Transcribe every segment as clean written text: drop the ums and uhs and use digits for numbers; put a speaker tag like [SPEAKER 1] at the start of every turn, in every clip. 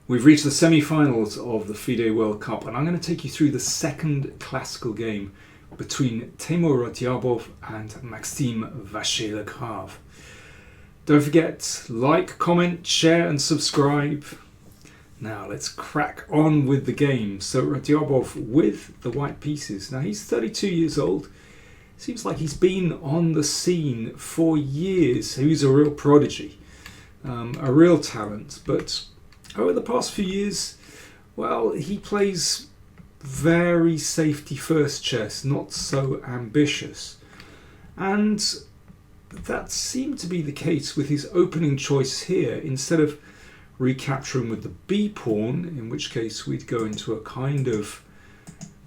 [SPEAKER 1] We've reached the semi-finals of the FIDE World Cup, and I'm going to take you through the second classical game between Timur Radjabov and Maxime Vachier-Lagrave. Don't forget, like, comment, share and subscribe. Now let's crack on with the game. So Radjabov with the white pieces. Now he's 32 years old. Seems like he's been on the scene for years. He's a real prodigy, a real talent, but over the past few years, well, he plays very safety first chess, not so ambitious. And that seemed to be the case with his opening choice here. Instead of recapturing with the B pawn, in which case we'd go into a kind of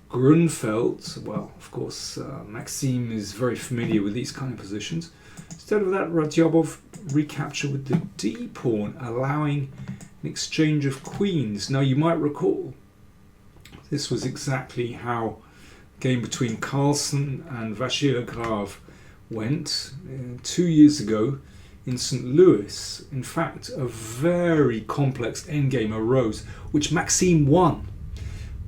[SPEAKER 1] Grunfeld. Well, of course, Maxime is very familiar with these kind of positions. Instead of that, Radjabov recapture with the D pawn, allowing an exchange of queens. Now you might recall this was exactly how the game between Carlsen and Vachier-Lagrave went 2 years ago in St. Louis. In fact, a very complex endgame arose, which Maxime won.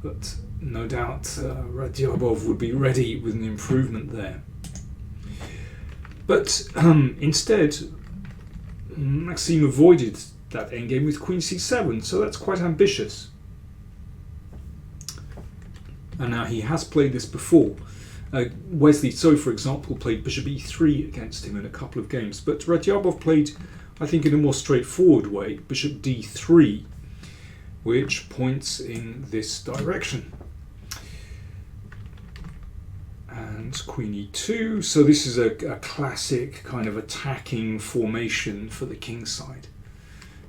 [SPEAKER 1] But no doubt Radjabov would be ready with an improvement there. But instead, Maxime avoided that endgame with Queen c7, so that's quite ambitious. And now he has played this before. Wesley So, for example, played Bishop e3 against him in a couple of games, but Radjabov played, I think, in a more straightforward way, Bishop d3, which points in this direction. And Queen e2, so this is a classic kind of attacking formation for the king side.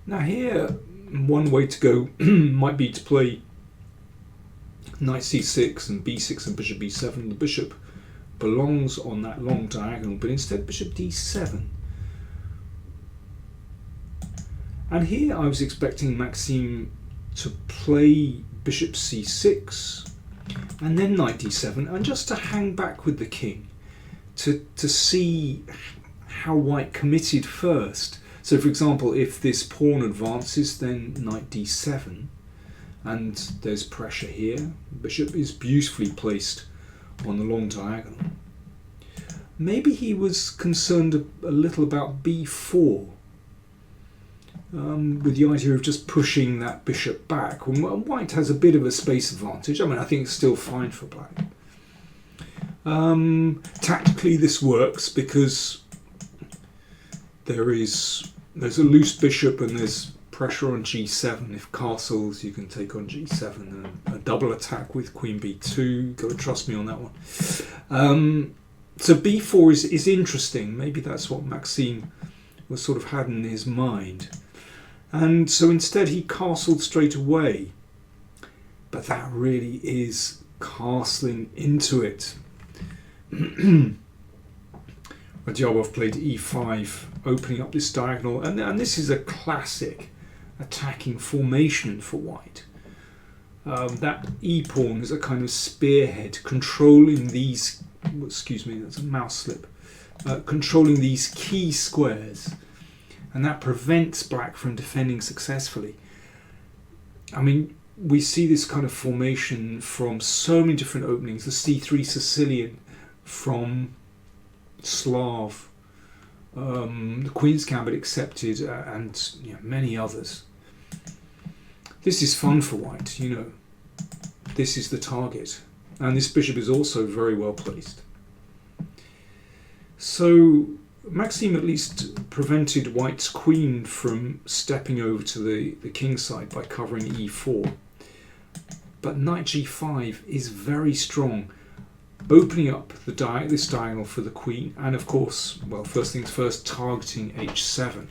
[SPEAKER 1] Now here, one way to go might be to play knight c6 and b6 and bishop b7. The bishop belongs on that long diagonal, but instead bishop d7. And here I was expecting Maxime to play bishop c6 and then knight d7, and just to hang back with the king to see how white committed first. So for example, if this pawn advances, then knight d7, and there's pressure here. Bishop is beautifully placed on the long diagonal. Maybe he was concerned a little about b4, with the idea of just pushing that bishop back. When white has a bit of a space advantage, I mean, I think it's still fine for black. Tactically this works because there's a loose bishop and there's pressure on g7. If castles, you can take on g7 and a double attack with queen b2. Got to trust me on that one. So b4 is interesting. Maybe that's what Maxime was sort of had in his mind. And so instead he castled straight away. But that really is castling into it. Radjabov played e5, opening up this diagonal, and this is a classic attacking formation for white. That e-pawn is a kind of spearhead controlling these, excuse me, that's a mouse slip, controlling these key squares, and that prevents black from defending successfully. I mean, we see this kind of formation from so many different openings. The c3 Sicilian from Slav, the Queen's Gambit accepted, and many others. This is fun for white, this is the target, and this bishop is also very well placed. So Maxime at least prevented white's queen from stepping over to the king side by covering e4, but knight g5 is very strong, opening up this diagonal for the queen, and of course, well, first things first, targeting h7.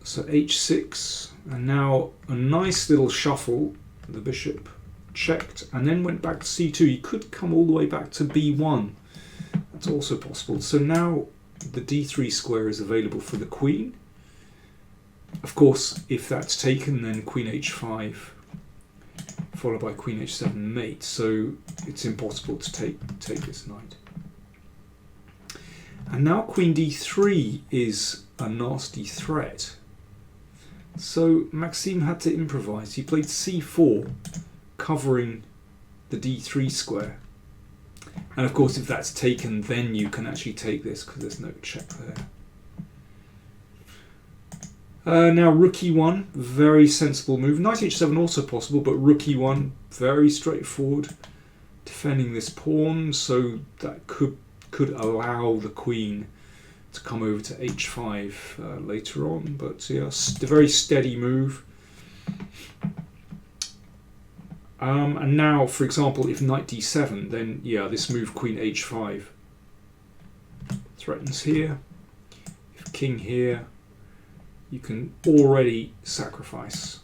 [SPEAKER 1] So h6, and now a nice little shuffle. The bishop checked and then went back to c2. He could come all the way back to b1. That's also possible. So now the d3 square is available for the queen. Of course, if that's taken, then queen h5 followed by queen h7 mate, so it's impossible to take this knight. And now queen d3 is a nasty threat. So Maxime had to improvise. He played c4, covering the d3 square. And of course, if that's taken, then you can actually take this because there's no check there. Now rook e1, very sensible move. Knight h7 also possible, but rook e1, very straightforward. Defending this pawn, so that could allow the queen to come over to h5 later on. But yeah, a very steady move. And now, for example, if knight d7, then yeah, this move queen h5 threatens here. If king here, you can already sacrifice,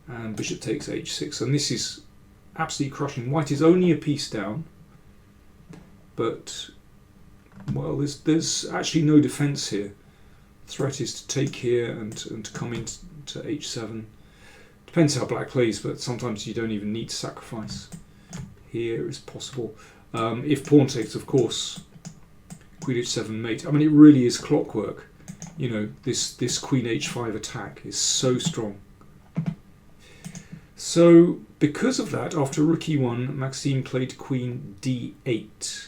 [SPEAKER 1] and bishop takes h6, and this is absolutely crushing. White is only a piece down, but well, there's actually no defense here. Threat is to take here and to come into h7. Depends how black plays, but sometimes you don't even need to sacrifice. Here is possible. If pawn takes, of course, queen h7 mate. I mean, it really is clockwork. You know, this queen h5 attack is so strong. So because of that, after rook e1, Maxime played queen d8,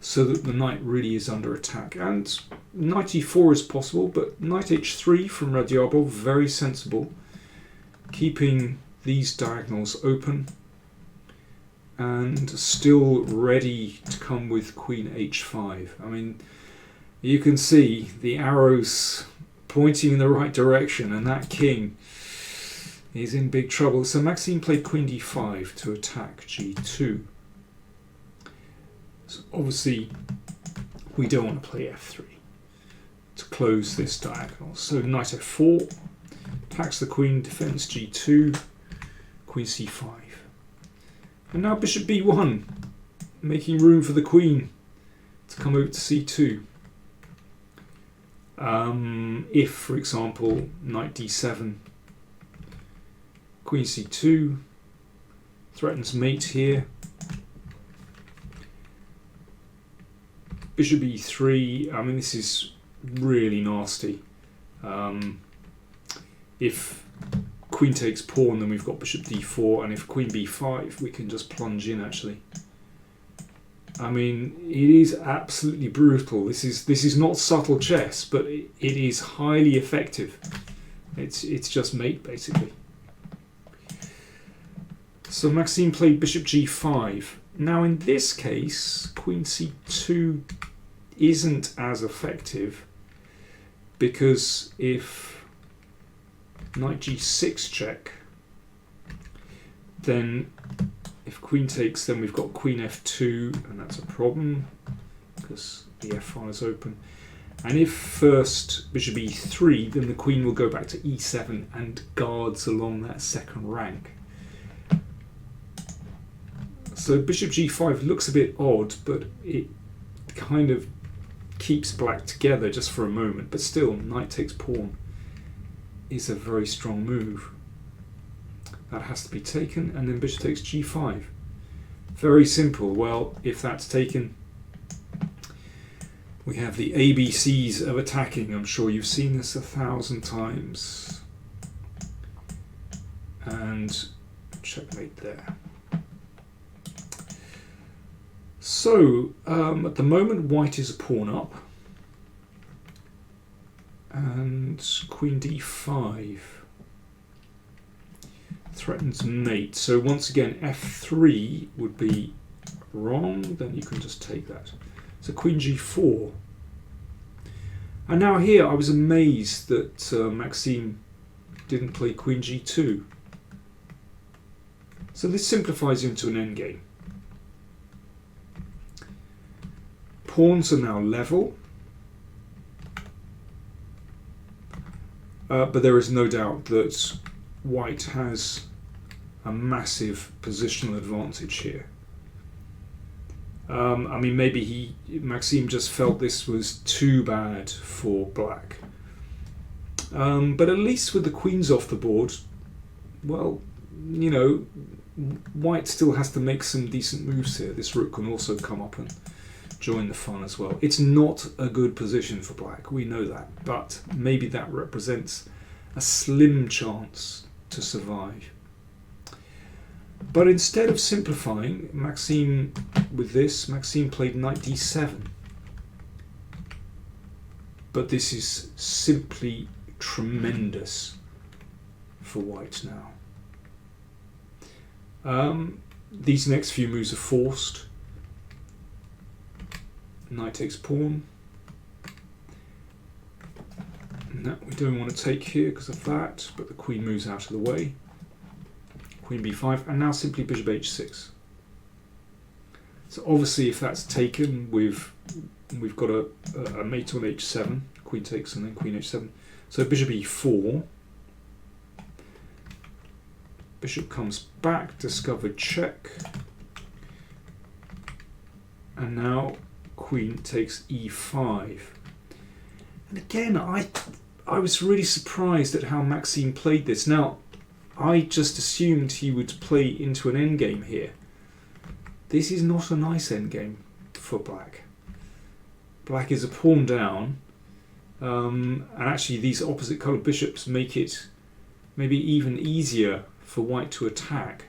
[SPEAKER 1] so that the knight really is under attack. And knight e4 is possible, but knight h3 from Radjabov, very sensible, keeping these diagonals open and still ready to come with queen h5. I mean, you can see the arrows pointing in the right direction, and that king is in big trouble. So Maxime played queen d5 to attack g2. So obviously we don't want to play f3 to close this diagonal. So knight f4, attacks the queen, defends g2, queen c5. And now bishop b1, making room for the queen to come over to c2. If, for example, knight d7, queen c2, threatens mate here, bishop e3, I mean, this is really nasty. If queen takes pawn, then we've got bishop d4, and if queen b5, we can just plunge in, actually. I mean, it is absolutely brutal. This is not subtle chess, but it is highly effective. It's just mate, basically. So Maxime played bishop g5. Now in this case, queen c2 isn't as effective, because if knight g6 check, then if queen takes, then we've got queen f2, and that's a problem because the f file is open. And if first bishop e3, then the queen will go back to e7 and guards along that second rank. So bishop g5 looks a bit odd, but it kind of keeps black together just for a moment. But still, knight takes pawn is a very strong move. That has to be taken, and then bishop takes g5. Very simple. Well, if that's taken, we have the ABCs of attacking. I'm sure you've seen this 1,000 times. And checkmate there. So, at the moment, white is a pawn up. And queen d5 threatens mate. So once again, f3 would be wrong. Then you can just take that. So queen g4. And now here, I was amazed that Maxime didn't play queen g2. So this simplifies into an endgame. Pawns are now level. But there is no doubt that white has a massive positional advantage here. I mean, maybe Maxime just felt this was too bad for black. But at least with the queens off the board, well, you know, white still has to make some decent moves here. This rook can also come up and join the fun as well. It's not a good position for black, we know that, but maybe that represents a slim chance to survive. But instead of simplifying, Maxime played knight d7. But this is simply tremendous for white now. These next few moves are forced. Knight takes pawn. No, we don't want to take here because of that, but the queen moves out of the way. Queen b5, and now simply bishop h6. So obviously if that's taken, we've got a mate on h7, queen takes and then queen h7. So bishop e4. Bishop comes back, discovered check. And now queen takes e5. And again, I was really surprised at how Maxime played this. Now, I just assumed he would play into an endgame here. This is not a nice endgame for black. Black is a pawn down, and actually these opposite coloured bishops make it maybe even easier for white to attack.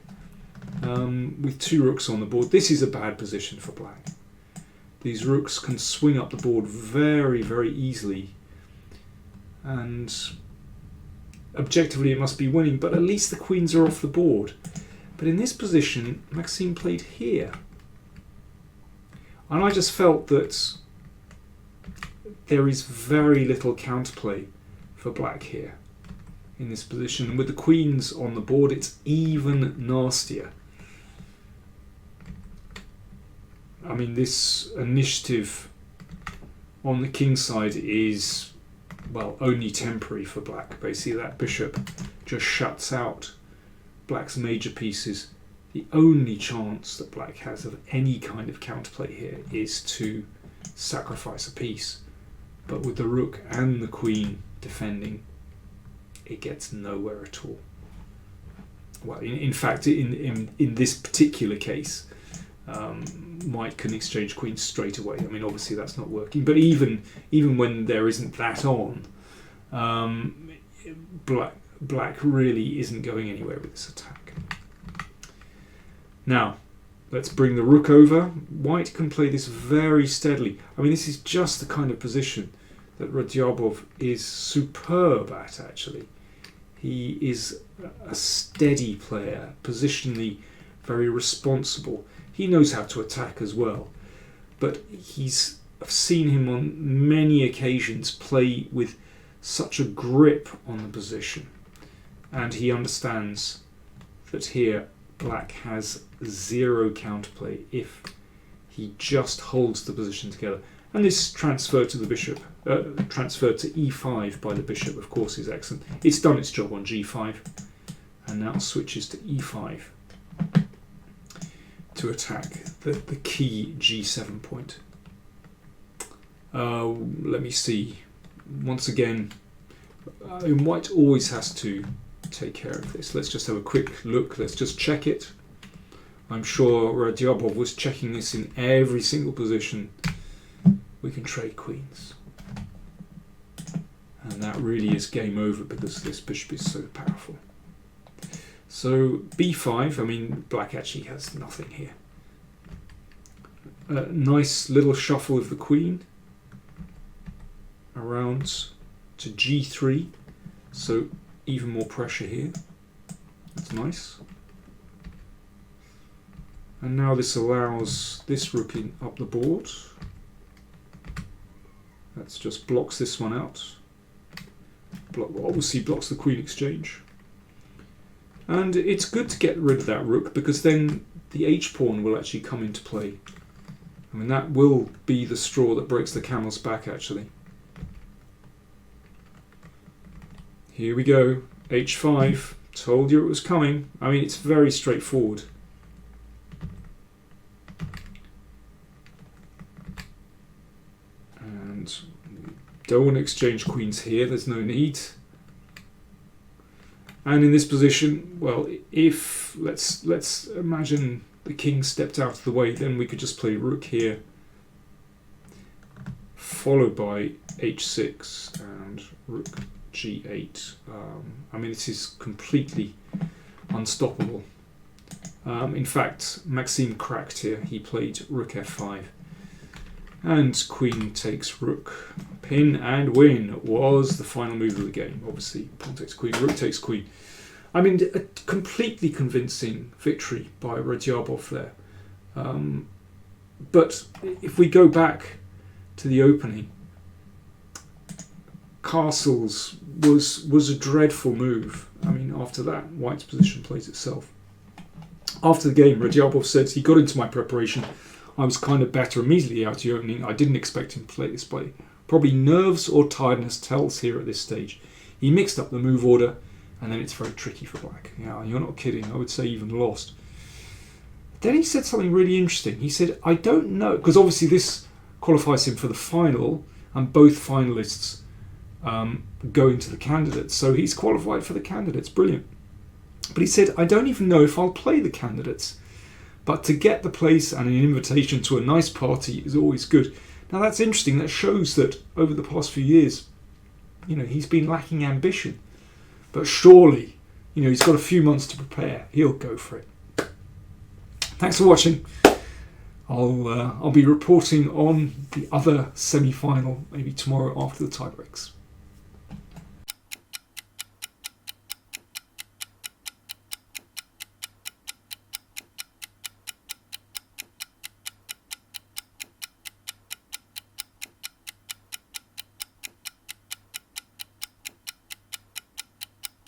[SPEAKER 1] With two rooks on the board, this is a bad position for black. These rooks can swing up the board very, very easily, and objectively it must be winning, but at least the queens are off the board. But in this position, Maxime played here. And I just felt that there is very little counterplay for black here in this position. And with the queens on the board, it's even nastier. I mean, this initiative on the king side is, well, only temporary for black. Basically, that bishop just shuts out black's major pieces. The only chance that black has of any kind of counterplay here is to sacrifice a piece. But with the rook and the queen defending, it gets nowhere at all. Well, in fact, in this particular case, white can exchange queens straight away. I mean, obviously that's not working. But even when there isn't that on, black really isn't going anywhere with this attack. Now, let's bring the rook over. White can play this very steadily. I mean, this is just the kind of position that Radjabov is superb at, actually. He is a steady player, positionally very responsible. He knows how to attack as well. But I've seen him on many occasions play with such a grip on the position. And he understands that here black has zero counterplay if he just holds the position together. And this transfer to the bishop, transfer to e5 by the bishop, of course, is excellent. It's done its job on g5, and now switches to e5 to attack the key g7 point. Let me see. Once again, white always has to take care of this. Let's just have a quick look. Let's just check it. I'm sure Radjabov was checking this in every single position. We can trade queens. And that really is game over because this bishop is so powerful. So b5, I mean, black actually has nothing here. Nice little shuffle of the queen around to g3. So even more pressure here. That's nice. And now this allows this rook up the board. That just blocks this one out. Obviously blocks the queen exchange. And it's good to get rid of that rook because then the h-pawn will actually come into play. I mean, that will be the straw that breaks the camel's back, actually. Here we go, h5. Told you it was coming. I mean, it's very straightforward. And don't want to exchange queens here, there's no need. And in this position, well, if let's imagine the king stepped out of the way, then we could just play rook here followed by h6 and rook g8. I mean, this is completely unstoppable. In fact, Maxime cracked here. He played rook f5. And queen takes rook. Pin and win was the final move of the game. Obviously, pawn takes queen, rook takes queen. I mean, a completely convincing victory by Radjabov there. But if we go back to the opening, castles was a dreadful move. I mean, after that, white's position plays itself. After the game, Radjabov said he got into my preparation. I was kind of better immediately out the opening. I didn't expect him to play this way. Probably nerves or tiredness tells here at this stage. He mixed up the move order, and then it's very tricky for black. Yeah, you're not kidding. I would say even lost. Then he said something really interesting. He said, I don't know, because obviously this qualifies him for the final, and both finalists go into the candidates. So he's qualified for the candidates. Brilliant. But he said, I don't even know if I'll play the candidates. But to get the place and an invitation to a nice party is always good. Now that's interesting. That shows that over the past few years, he's been lacking ambition. But surely, he's got a few months to prepare. He'll go for it. Thanks for watching. I'll be reporting on the other semi-final maybe tomorrow after the tiebreaks.